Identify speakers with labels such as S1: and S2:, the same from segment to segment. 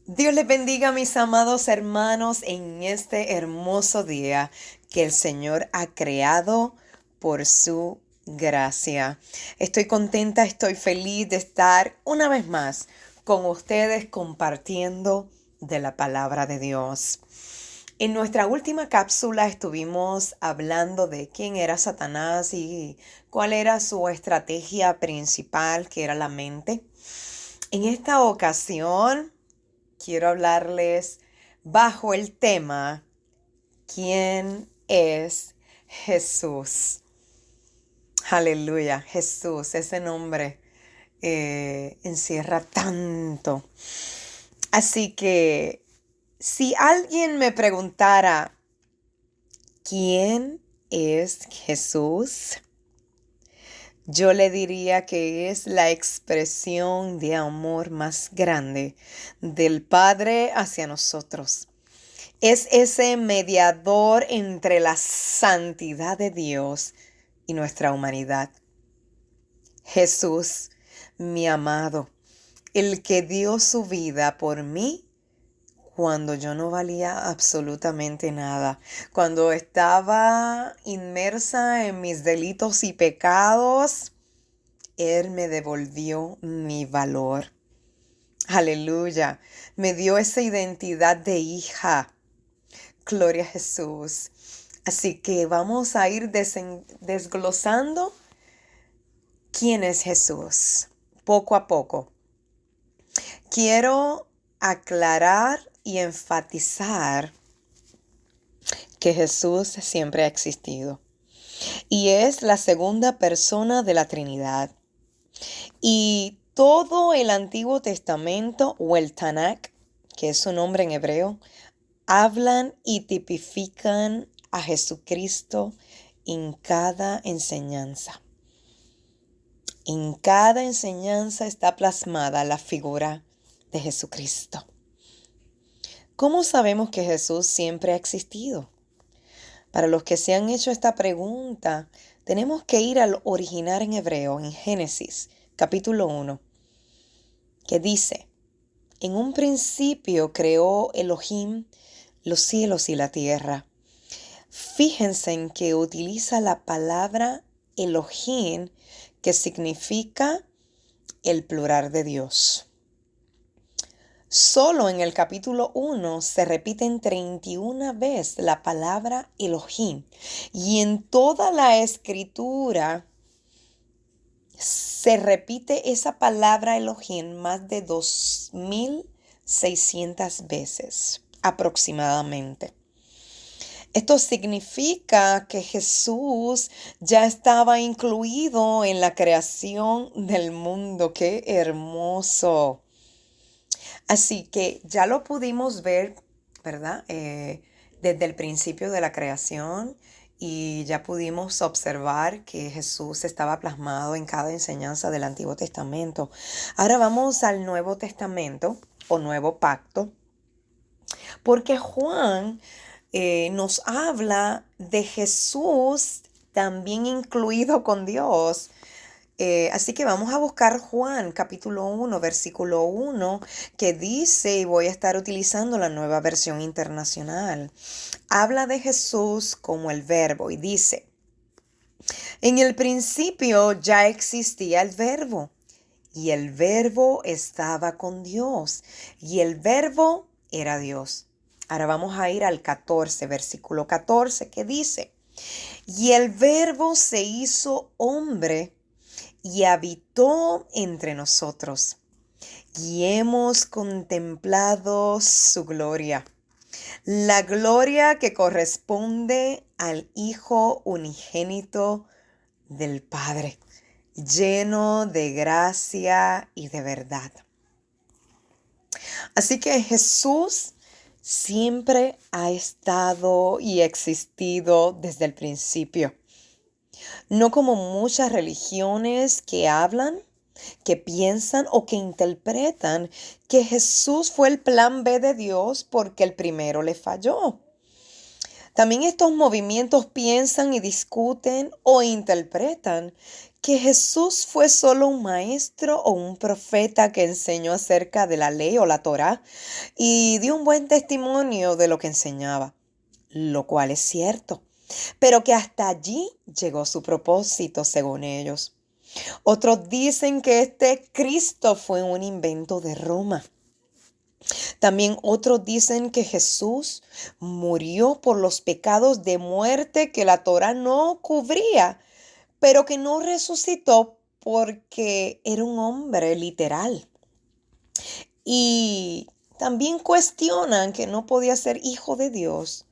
S1: Dios les bendiga, mis amados hermanos, en este hermoso día que el Señor ha creado por su gracia. Estoy contenta, estoy feliz de estar una vez más con ustedes compartiendo de la palabra de Dios. En nuestra última cápsula estuvimos hablando de quién era Satanás y cuál era su estrategia principal, que era la mente. En esta ocasión quiero hablarles bajo el tema ¿quién es Jesús? Aleluya, Jesús, ese nombre encierra tanto. Así que si alguien me preguntara ¿quién es Jesús? Yo le diría que es la expresión de amor más grande del Padre hacia nosotros. Es ese mediador entre la santidad de Dios y nuestra humanidad. Jesús, mi amado, el que dio su vida por mí cuando yo no valía absolutamente nada, cuando estaba inmersa en mis delitos y pecados, Él me devolvió mi valor. Aleluya, me dio esa identidad de hija. Gloria a Jesús. Así que vamos a ir desglosando quién es Jesús, poco a poco. Quiero aclarar y enfatizar que Jesús siempre ha existido y es la segunda persona de la Trinidad. Y todo el Antiguo Testamento o el Tanakh, que es su nombre en hebreo, hablan y tipifican a Jesucristo en cada enseñanza. En cada enseñanza está plasmada la figura de Jesucristo. ¿Cómo sabemos que Jesús siempre ha existido? Para los que se han hecho esta pregunta, tenemos que ir al original en hebreo, en Génesis, capítulo 1, que dice: en un principio creó Elohim los cielos y la tierra. Fíjense en que utiliza la palabra Elohim, que significa el plural de Dios. Solo en el capítulo 1 se repiten 31 veces la palabra Elohim. Y en toda la escritura se repite esa palabra Elohim más de 2600 veces aproximadamente. Esto significa que Jesús ya estaba incluido en la creación del mundo. ¡Qué hermoso! Así que ya lo pudimos ver, ¿verdad? Desde el principio de la creación, y ya pudimos observar que Jesús estaba plasmado en cada enseñanza del Antiguo Testamento. Ahora vamos al Nuevo Testamento o Nuevo Pacto, porque Juan nos habla de Jesús también incluido con Dios. Así que vamos a buscar Juan capítulo 1, versículo 1, que dice, y voy a estar utilizando la Nueva Versión Internacional. Habla de Jesús como el Verbo y dice: en el principio ya existía el Verbo, y el Verbo estaba con Dios, y el Verbo era Dios. Ahora vamos a ir al 14, versículo 14, que dice: y el Verbo se hizo hombre y habitó entre nosotros, y hemos contemplado su gloria, la gloria que corresponde al Hijo unigénito del Padre, lleno de gracia y de verdad. Así que Jesús siempre ha estado y existido desde el principio. No como muchas religiones que hablan, que piensan o que interpretan que Jesús fue el plan B de Dios porque el primero le falló. También estos movimientos piensan y discuten o interpretan que Jesús fue solo un maestro o un profeta que enseñó acerca de la ley o la Torá y dio un buen testimonio de lo que enseñaba, lo cual es cierto, pero que hasta allí llegó su propósito según ellos. Otros dicen que este Cristo fue un invento de Roma. También otros dicen que Jesús murió por los pecados de muerte que la Torá no cubría, pero que no resucitó porque era un hombre literal. Y también cuestionan que no podía ser hijo de Dios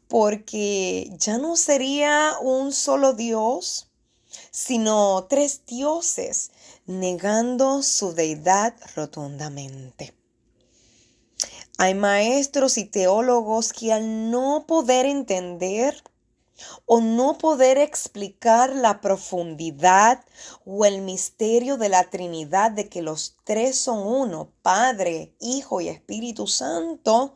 S1: porque ya no sería un solo Dios, sino tres dioses, negando su deidad rotundamente. Hay maestros y teólogos que al no poder entender o no poder explicar la profundidad o el misterio de la Trinidad, de que los tres son uno, Padre, Hijo y Espíritu Santo,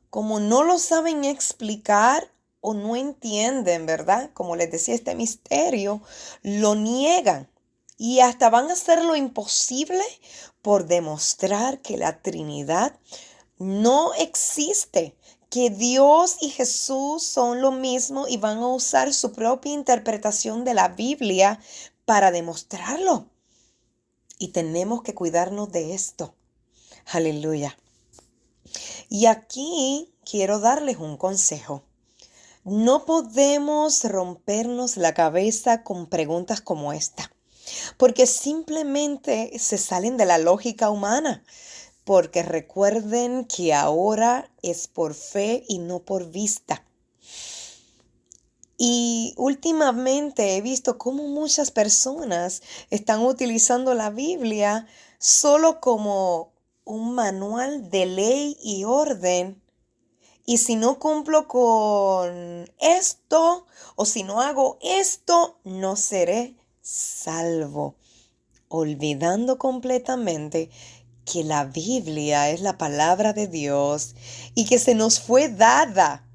S1: como no lo saben explicar o no entienden, ¿verdad? Como les decía, este misterio, lo niegan y hasta van a hacer lo imposible por demostrar que la Trinidad no existe, que Dios y Jesús son lo mismo y van a usar su propia interpretación de la Biblia para demostrarlo. Y tenemos que cuidarnos de esto. Aleluya. Y aquí quiero darles un consejo. No podemos rompernos la cabeza con preguntas como esta, porque simplemente se salen de la lógica humana. Porque recuerden que ahora es por fe y no por vista. Y últimamente he visto cómo muchas personas están utilizando la Biblia solo como un manual de ley y orden. Y si no cumplo con esto o si no hago esto, no seré salvo. Olvidando completamente que la Biblia es la palabra de Dios y que se nos fue dada,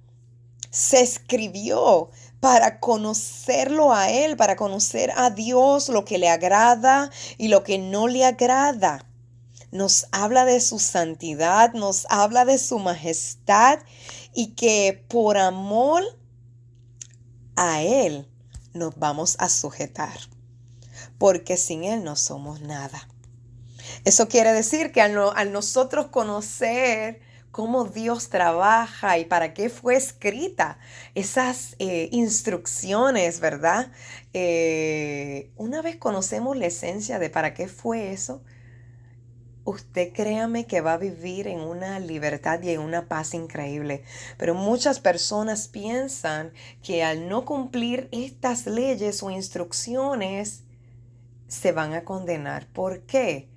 S1: se escribió para conocerlo a Él, para conocer a Dios, lo que le agrada y lo que no le agrada. Nos habla de su santidad, nos habla de su majestad y que por amor a Él nos vamos a sujetar, porque sin Él no somos nada. Eso quiere decir que al nosotros conocer cómo Dios trabaja y para qué fue escrita esas instrucciones, ¿verdad? Una vez conocemos la esencia de para qué fue eso, usted créame que va a vivir en una libertad y en una paz increíble. Pero muchas personas piensan que al no cumplir estas leyes o instrucciones se van a condenar. ¿Por qué?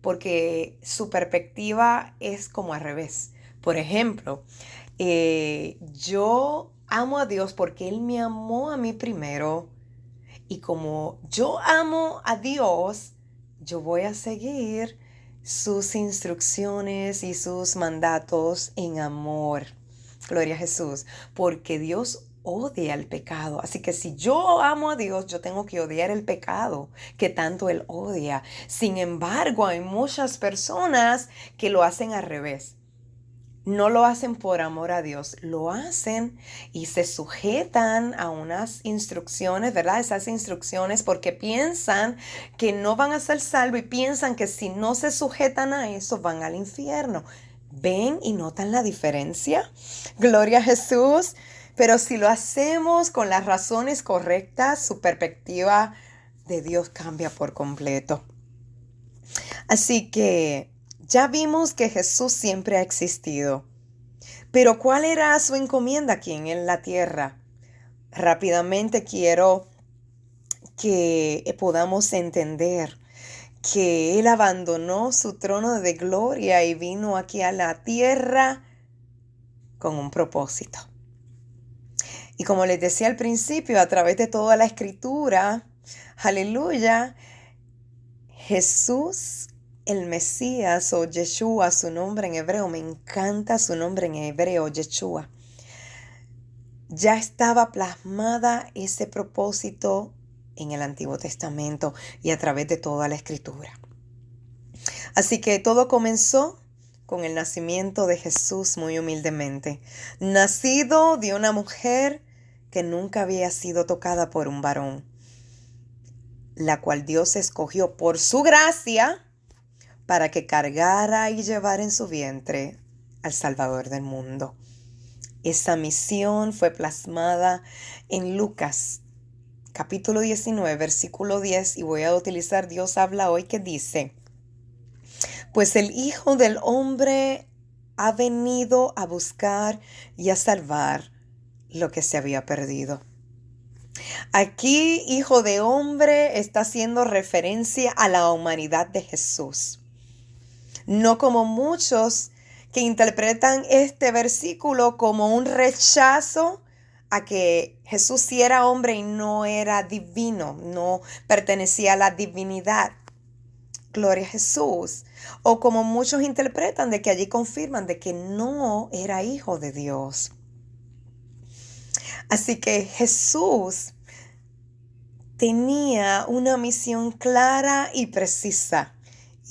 S1: Porque su perspectiva es como al revés. Por ejemplo, yo amo a Dios porque Él me amó a mí primero y como yo amo a Dios, yo voy a seguir sus instrucciones y sus mandatos en amor. Gloria a Jesús, porque Dios odia el pecado. Así que si yo amo a Dios, yo tengo que odiar el pecado que tanto Él odia. Sin embargo, hay muchas personas que lo hacen al revés. No lo hacen por amor a Dios, lo hacen y se sujetan a unas instrucciones, ¿verdad? Esas instrucciones porque piensan que no van a ser salvos y piensan que si no se sujetan a eso van al infierno. ¿Ven y notan la diferencia? Gloria a Jesús. Pero si lo hacemos con las razones correctas, su perspectiva de Dios cambia por completo. Así que ya vimos que Jesús siempre ha existido. Pero ¿cuál era su encomienda aquí en la tierra? Rápidamente quiero que podamos entender que Él abandonó su trono de gloria y vino aquí a la tierra con un propósito. Y como les decía al principio, a través de toda la escritura, aleluya, Jesús, el Mesías o Yeshua, su nombre en hebreo, me encanta su nombre en hebreo, Yeshua. Ya estaba plasmada ese propósito en el Antiguo Testamento y a través de toda la Escritura. Así que todo comenzó con el nacimiento de Jesús muy humildemente, nacido de una mujer que nunca había sido tocada por un varón, la cual Dios escogió por su gracia para que cargara y llevara en su vientre al Salvador del mundo. Esa misión fue plasmada en Lucas, capítulo 19, versículo 10, y voy a utilizar Dios habla hoy, que dice: pues el Hijo del Hombre ha venido a buscar y a salvar lo que se había perdido. Aquí, Hijo de Hombre está haciendo referencia a la humanidad de Jesús. No como muchos que interpretan este versículo como un rechazo a que Jesús sí era hombre y no era divino, no pertenecía a la divinidad. Gloria a Jesús. O como muchos interpretan, de que allí confirman de que no era hijo de Dios. Así que Jesús tenía una misión clara y precisa,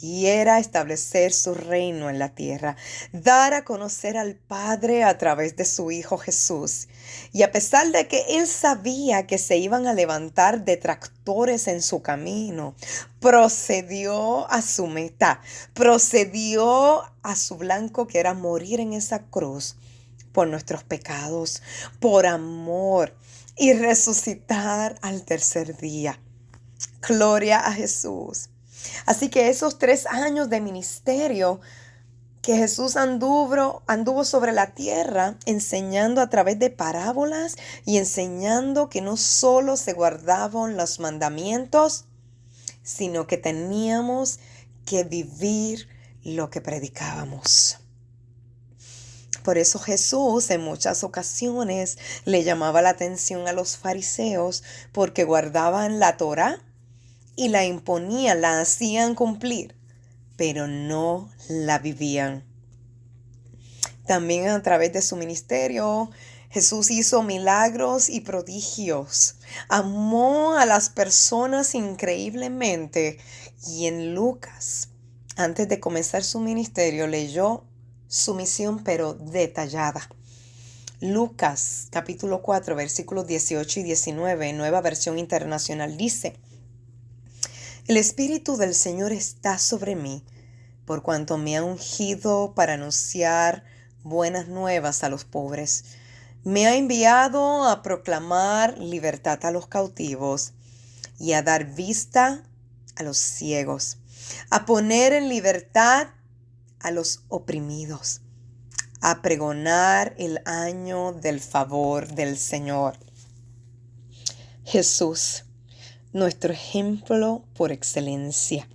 S1: y era establecer su reino en la tierra, dar a conocer al Padre a través de su Hijo Jesús. Y a pesar de que él sabía que se iban a levantar detractores en su camino, procedió a su meta, procedió a su blanco, que era morir en esa cruz por nuestros pecados, por amor, y resucitar al tercer día. Gloria a Jesús. Así que esos 3 años de ministerio que Jesús anduvo sobre la tierra, enseñando a través de parábolas y enseñando que no solo se guardaban los mandamientos, sino que teníamos que vivir lo que predicábamos. Por eso Jesús en muchas ocasiones le llamaba la atención a los fariseos, porque guardaban la Torá y la imponían, la hacían cumplir, pero no la vivían. También a través de su ministerio, Jesús hizo milagros y prodigios. Amó a las personas increíblemente. Y en Lucas, antes de comenzar su ministerio, leyó su misión, pero detallada. Lucas, capítulo 4, versículos 18 y 19, Nueva Versión Internacional, dice: el Espíritu del Señor está sobre mí, por cuanto me ha ungido para anunciar buenas nuevas a los pobres. Me ha enviado a proclamar libertad a los cautivos y a dar vista a los ciegos, a poner en libertad a los oprimidos, a pregonar el año del favor del Señor. Jesús, nuestro ejemplo por excelencia,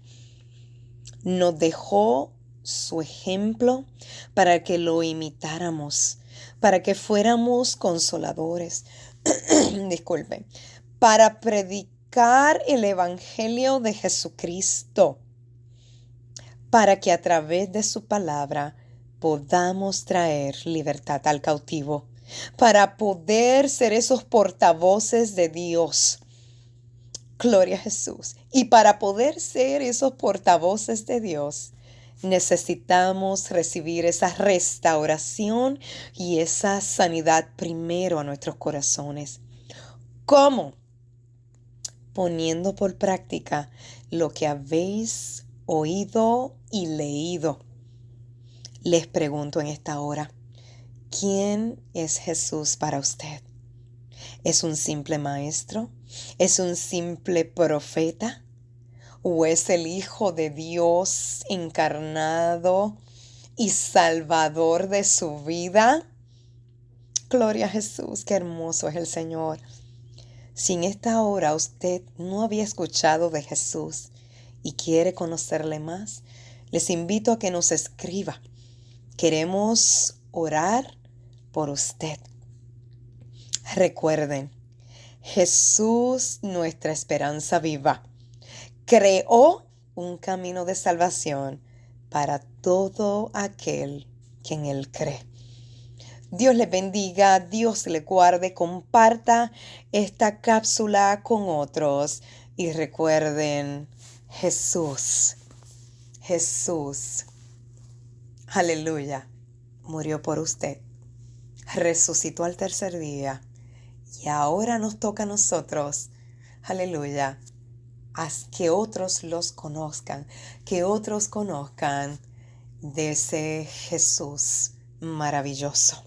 S1: nos dejó su ejemplo para que lo imitáramos, para que fuéramos consoladores, disculpen, para predicar el Evangelio de Jesucristo, para que a través de su palabra podamos traer libertad al cautivo, para poder ser esos portavoces de Dios. Gloria a Jesús. Y para poder ser esos portavoces de Dios, necesitamos recibir esa restauración y esa sanidad primero a nuestros corazones. ¿Cómo? Poniendo por práctica lo que habéis oído y leído. Les pregunto en esta hora, ¿quién es Jesús para usted? ¿Es un simple maestro? ¿Es un simple profeta? ¿O es el Hijo de Dios encarnado y salvador de su vida? Gloria a Jesús, qué hermoso es el Señor. Si en esta hora usted no había escuchado de Jesús y quiere conocerle más, les invito a que nos escriba. Queremos orar por usted. Recuerden, Jesús, nuestra esperanza viva, creó un camino de salvación para todo aquel que en Él cree. Dios les bendiga, Dios le guarde, comparta esta cápsula con otros y recuerden, Jesús, aleluya, murió por usted, resucitó al tercer día y ahora nos toca a nosotros, aleluya, haz que otros los conozcan, que otros conozcan de ese Jesús maravilloso.